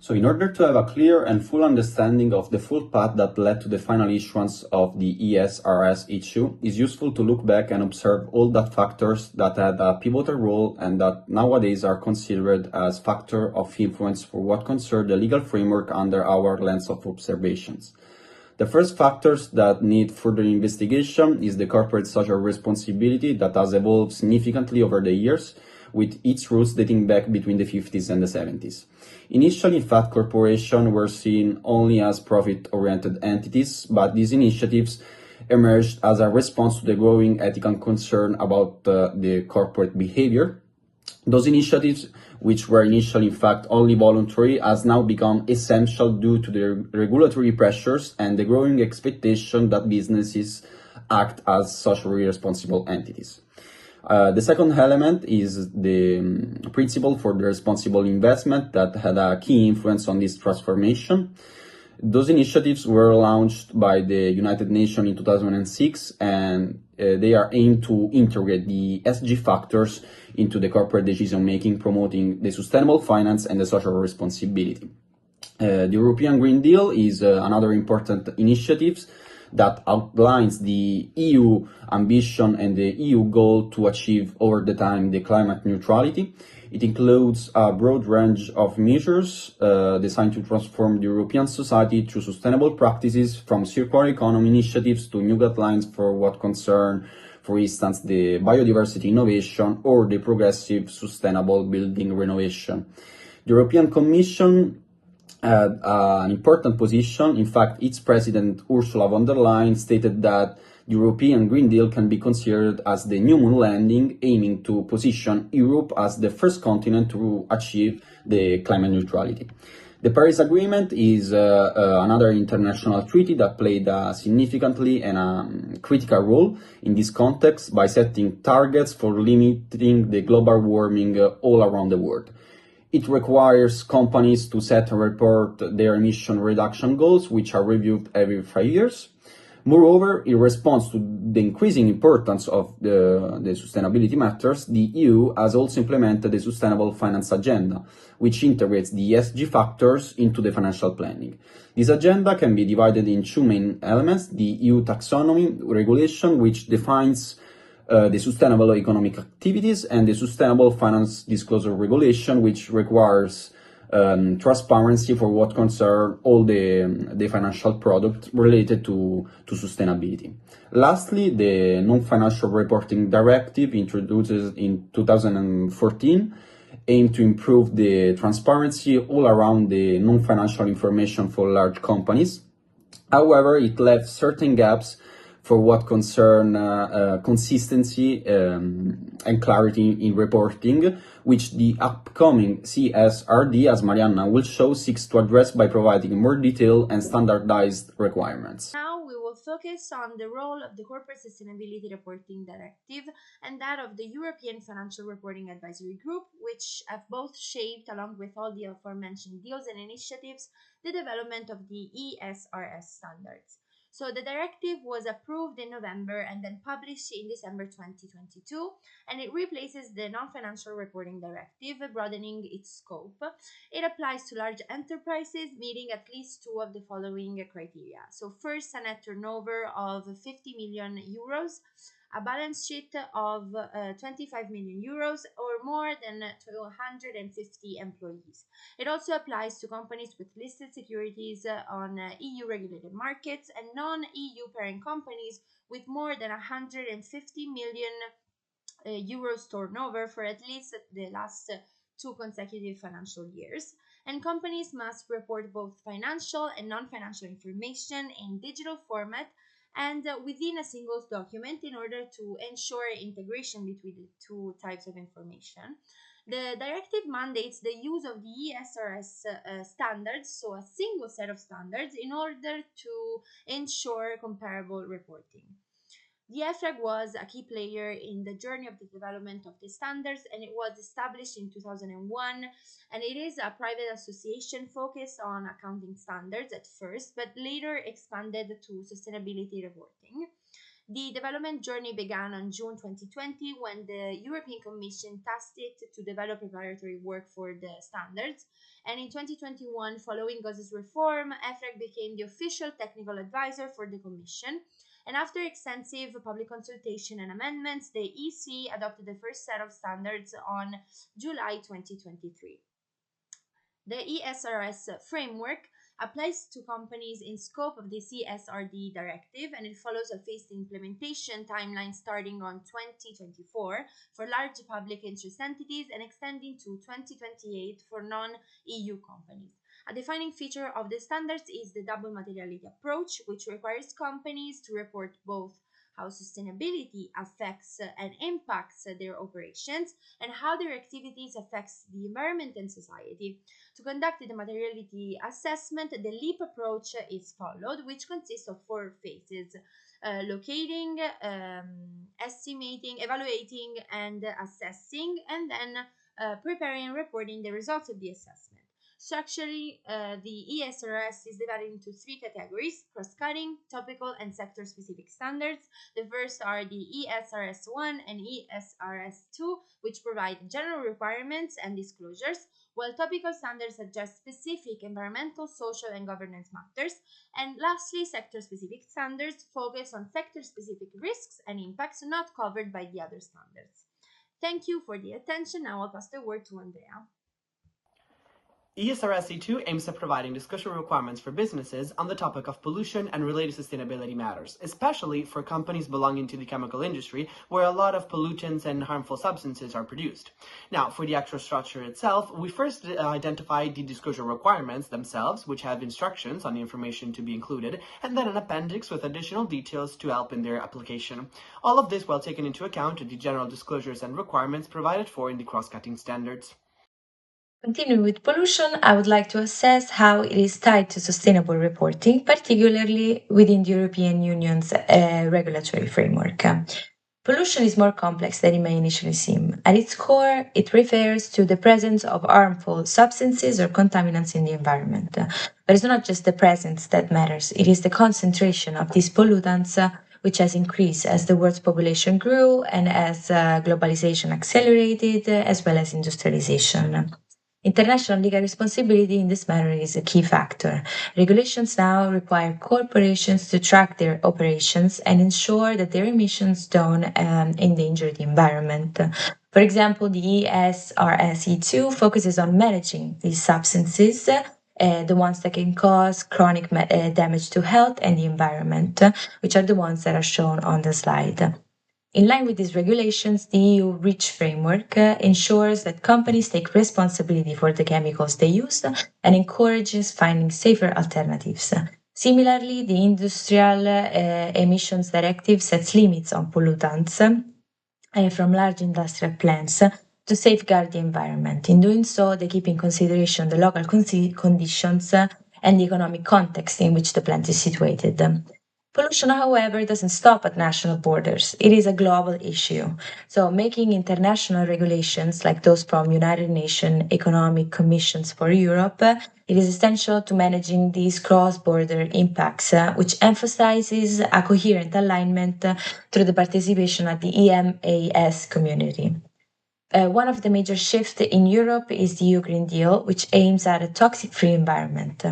So in order to have a clear and full understanding of the full path that led to the final issuance of the Esrs E2, it's useful to look back and observe all that factors that had a pivotal role and that nowadays are considered as factors of influence for what concerns the legal framework under our lens of observations. The first factors that need further investigation is the corporate social responsibility that has evolved significantly over the years, with its roots dating back between the 50s and the 70s. Initially, in fact, corporations were seen only as profit-oriented entities, but these initiatives emerged as a response to the growing ethical concern about the corporate behavior. Those initiatives, which were initially in fact only voluntary, has now become essential due to the regulatory pressures and the growing expectation that businesses act as socially responsible entities. The second element is the principle for the responsible investment that had a key influence on this transformation. Those initiatives were launched by the United Nations in 2006, and they are aimed to integrate the SG factors into the corporate decision-making, promoting the sustainable finance and the social responsibility. The European Green Deal is another important initiative that outlines the EU ambition and the EU goal to achieve over the time the climate neutrality. It includes a broad range of measures designed to transform the European society through sustainable practices, from circular economy initiatives to new guidelines for what concern, for instance, the biodiversity innovation or the progressive sustainable building renovation. The European Commission had an important position. In fact, its president, Ursula von der Leyen, stated that the European Green Deal can be considered as the new moon landing, aiming to position Europe as the first continent to achieve the climate neutrality. The Paris Agreement is another international treaty that played a significantly and a critical role in this context by setting targets for limiting the global warming all around the world. It requires companies to set and report their emission reduction goals, which are reviewed every 5 years. Moreover, in response to the increasing importance of the sustainability matters, the EU has also implemented the Sustainable Finance Agenda, which integrates the ESG factors into the financial planning. This agenda can be divided in two main elements: the EU taxonomy regulation, which defines the sustainable economic activities, and the sustainable finance disclosure regulation, which requires transparency for what concerns all the financial products related to sustainability. Lastly, the non-financial reporting directive, introduced in 2014, aimed to improve the transparency all around the non-financial information for large companies. However, it left certain gaps for what concern consistency and clarity in reporting, which the upcoming CSRD, as Marianna will show, seeks to address by providing more detailed and standardized requirements. Now we will focus on the role of the Corporate Sustainability Reporting Directive and that of the European Financial Reporting Advisory Group, which have both shaped, along with all the aforementioned deals and initiatives, the development of the ESRS standards. So the directive was approved in November and then published in December 2022, and it replaces the non-financial reporting directive, broadening its scope. It applies to large enterprises meeting at least two of the following criteria. So first, a net turnover of 50 million euros, a balance sheet of 25 million euros, or more than 250 employees. It also applies to companies with listed securities on EU regulated markets and non-EU parent companies with more than 150 million euros turnover for at least the last two consecutive financial years. And companies must report both financial and non-financial information in digital format and within a single document in order to ensure integration between the two types of information. The directive mandates the use of the ESRS standards, so a single set of standards, in order to ensure comparable reporting. The EFRAG was a key player in the journey of the development of the standards, and it was established in 2001, and it is a private association focused on accounting standards at first, but later expanded to sustainability reporting. The development journey began on June 2020 when the European Commission tasked it to develop preparatory work for the standards. And in 2021, following GOS's reform, EFRAG became the official technical advisor for the Commission. And after extensive public consultation and amendments, the EC adopted the first set of standards on July 2023. The ESRS framework applies to companies in scope of the CSRD directive, and it follows a phased implementation timeline starting on 2024 for large public interest entities and extending to 2028 for non-EU companies. A defining feature of the standards is the double materiality approach, which requires companies to report both how sustainability affects and impacts their operations and how their activities affects the environment and society. To conduct the materiality assessment, the LEAP approach is followed, which consists of four phases: locating, estimating, evaluating, and assessing, and then preparing and reporting the results of the assessment. Structurally, the ESRS is divided into three categories: cross-cutting, topical, and sector-specific standards. The first are the ESRS1 and ESRS2, which provide general requirements and disclosures, while topical standards address specific environmental, social, and governance matters. And lastly, sector-specific standards focus on sector-specific risks and impacts not covered by the other standards. Thank you for the attention. Now I'll pass the word to Andrea. Esrs E2 aims at providing disclosure requirements for businesses on the topic of pollution and related sustainability matters, especially for companies belonging to the chemical industry, where a lot of pollutants and harmful substances are produced. Now, for the actual structure itself, we first identified the disclosure requirements themselves, which have instructions on the information to be included, and then an appendix with additional details to help in their application. All of this while taking into account the general disclosures and requirements provided for in the cross-cutting standards. Continuing with pollution, I would like to assess how it is tied to sustainable reporting, particularly within the European Union's regulatory framework. Pollution is more complex than it may initially seem. At its core, it refers to the presence of harmful substances or contaminants in the environment. But it's not just the presence that matters, it is the concentration of these pollutants which has increased as the world's population grew and as globalization accelerated, as well as industrialization. International legal responsibility in this matter is a key factor. Regulations now require corporations to track their operations and ensure that their emissions don't endanger the environment. For example, the Esrs E2 focuses on managing these substances, the ones that can cause chronic damage to health and the environment, which are the ones that are shown on the slide. In line with these regulations, the EU REACH framework ensures that companies take responsibility for the chemicals they use and encourages finding safer alternatives. Similarly, the Industrial Emissions Directive sets limits on pollutants from large industrial plants to safeguard the environment. In doing so, they keep in consideration the local conditions and the economic context in which the plant is situated. Pollution, however, doesn't stop at national borders. It is a global issue. So making international regulations like those from United Nations Economic Commissions for Europe, it is essential to managing these cross-border impacts, which emphasizes a coherent alignment through the participation at the EMAS community. One of the major shifts in Europe is the EU Green Deal, which aims at a toxic-free environment.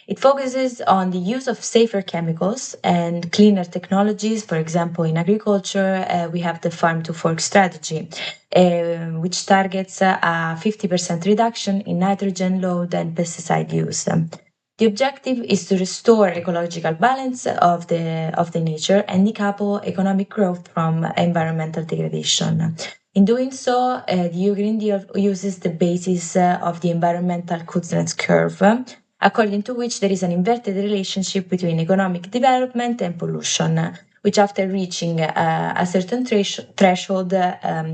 It focuses on the use of safer chemicals and cleaner technologies. For example, in agriculture, we have the farm to fork strategy, which targets a 50% reduction in nitrogen load and pesticide use. The objective is to restore ecological balance of the nature and decouple economic growth from environmental degradation. In doing so, the EU Green Deal uses the basis of the environmental Kuznets curve, according to which there is an inverted relationship between economic development and pollution, which after reaching a certain threshold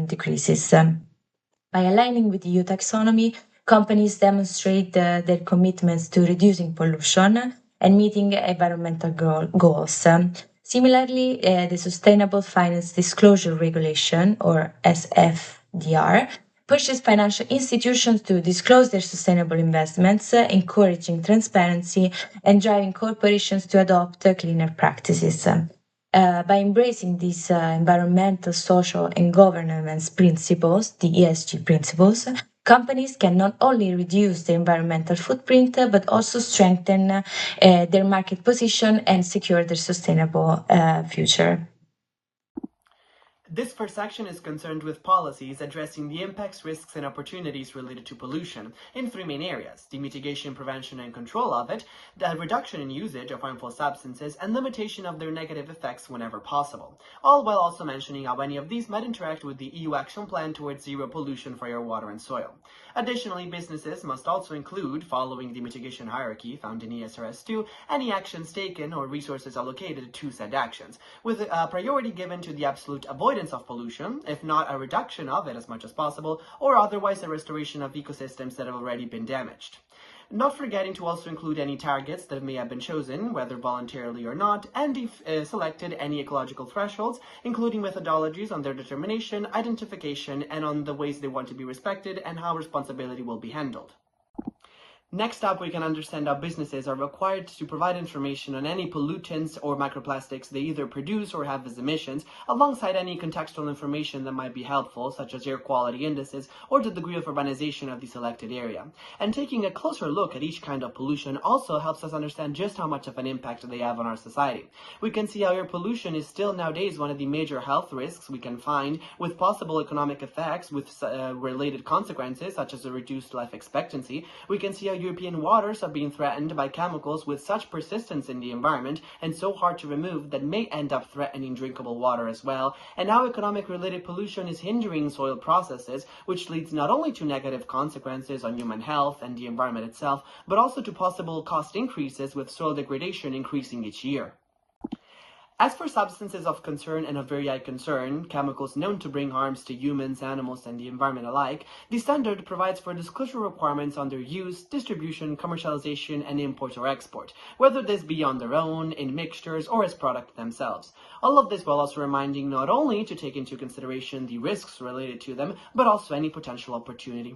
decreases. By aligning with the EU taxonomy, companies demonstrate their commitments to reducing pollution and meeting environmental goals. Similarly, the Sustainable Finance Disclosure Regulation, or SFDR, pushes financial institutions to disclose their sustainable investments, encouraging transparency and driving corporations to adopt cleaner practices. By embracing these environmental, social, and governance principles, the ESG principles, companies can not only reduce their environmental footprint, but also strengthen their market position and secure their sustainable future. This first section is concerned with policies addressing the impacts, risks, and opportunities related to pollution in three main areas: the mitigation, prevention, and control of it, the reduction in usage of harmful substances, and limitation of their negative effects whenever possible, all while also mentioning how any of these might interact with the EU Action Plan towards zero pollution for air, water, and soil. Additionally, businesses must also include, following the mitigation hierarchy found in Esrs E2, any actions taken or resources allocated to said actions, with priority given to the absolute avoidance of pollution, if not a reduction of it as much as possible, or otherwise a restoration of ecosystems that have already been damaged. Not forgetting to also include any targets that may have been chosen, whether voluntarily or not, and if selected, any ecological thresholds, including methodologies on their determination, identification, and on the ways they want to be respected and how responsibility will be handled. Next up, we can understand how businesses are required to provide information on any pollutants or microplastics they either produce or have as emissions, alongside any contextual information that might be helpful, such as air quality indices or the degree of urbanization of the selected area. And taking a closer look at each kind of pollution also helps us understand just how much of an impact they have on our society. We can see how air pollution is still nowadays one of the major health risks we can find, with possible economic effects with related consequences, such as a reduced life expectancy. We can see how European waters are being threatened by chemicals with such persistence in the environment and so hard to remove that may end up threatening drinkable water as well, and how economic-related pollution is hindering soil processes, which leads not only to negative consequences on human health and the environment itself, but also to possible cost increases with soil degradation increasing each year. As for substances of concern and of very high concern, chemicals known to bring harms to humans, animals, and the environment alike, the standard provides for disclosure requirements on their use, distribution, commercialization, and import or export, whether this be on their own, in mixtures, or as product themselves. All of this while also reminding not only to take into consideration the risks related to them, but also any potential opportunity.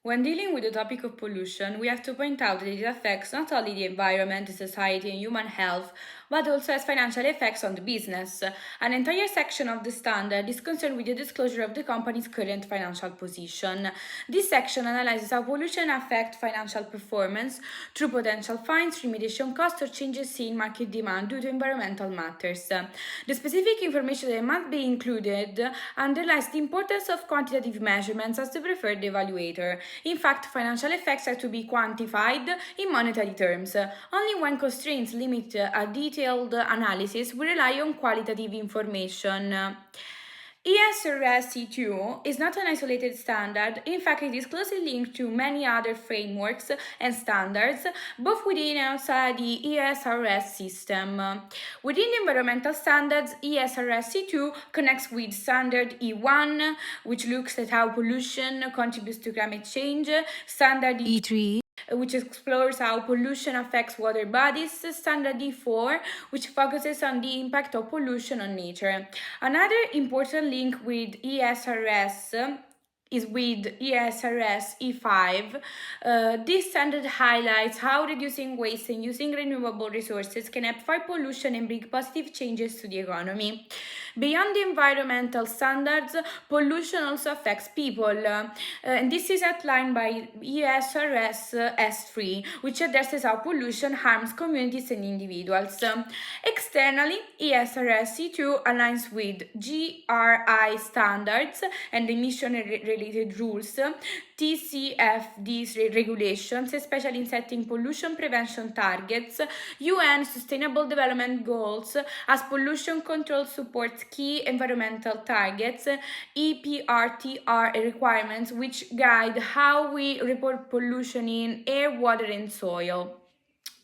When dealing with the topic of pollution, we have to point out that it affects not only the environment, society, and human health, but also has financial effects on the business. An entire section of the standard is concerned with the disclosure of the company's current financial position. This section analyzes how pollution affects financial performance through potential fines, remediation costs, or changes in market demand due to environmental matters. The specific information that must be included underlies the importance of quantitative measurements as the preferred evaluator. In fact, financial effects are to be quantified in monetary terms. Only when constraints limit a detailed analysis, we rely on qualitative information. Esrs E2 is not an isolated standard. In fact, it is closely linked to many other frameworks and standards, both within and outside the ESRS system. Within the environmental standards, Esrs E2 connects with standard E1, which looks at how pollution contributes to climate change, standard E3, which explores how pollution affects water bodies, standard E4, which focuses on the impact of pollution on nature. Another important link with ESRS is with Esrs E5. This standard highlights how reducing waste and using renewable resources can help fight pollution and bring positive changes to the economy. Beyond the environmental standards, pollution also affects people, and this is outlined by Esrs E3, which addresses how pollution harms communities and individuals. Externally, Esrs E2 aligns with GRI standards and emission-related rules, TCFD regulations, especially in setting pollution prevention targets, UN Sustainable Development Goals, as pollution control supports key environmental targets, EPRTR requirements, which guide how we report pollution in air, water, and soil.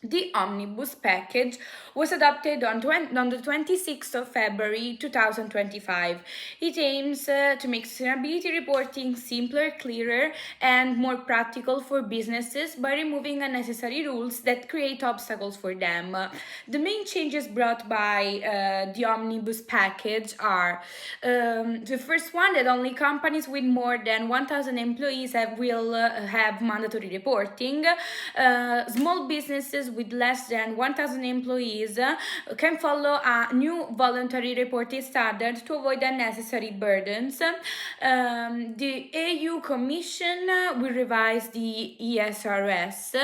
The Omnibus package was adopted on the 26th of February 2025. It aims to make sustainability reporting simpler, clearer, and more practical for businesses by removing unnecessary rules that create obstacles for them. The main changes brought by the Omnibus package are the first one, that only companies with more than 1,000 employees will have mandatory reporting. Small businesses with less than 1,000 employees can follow a new voluntary reporting standard to avoid unnecessary burdens. The EU Commission will revise the ESRS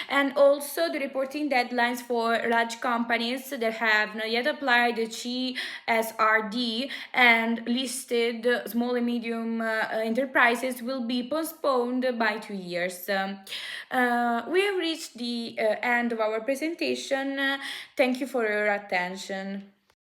and also the reporting deadlines for large companies that have not yet applied the CSRD and listed small and medium enterprises will be postponed by 2 years. We have reached the end of our presentation. Thank you for your attention.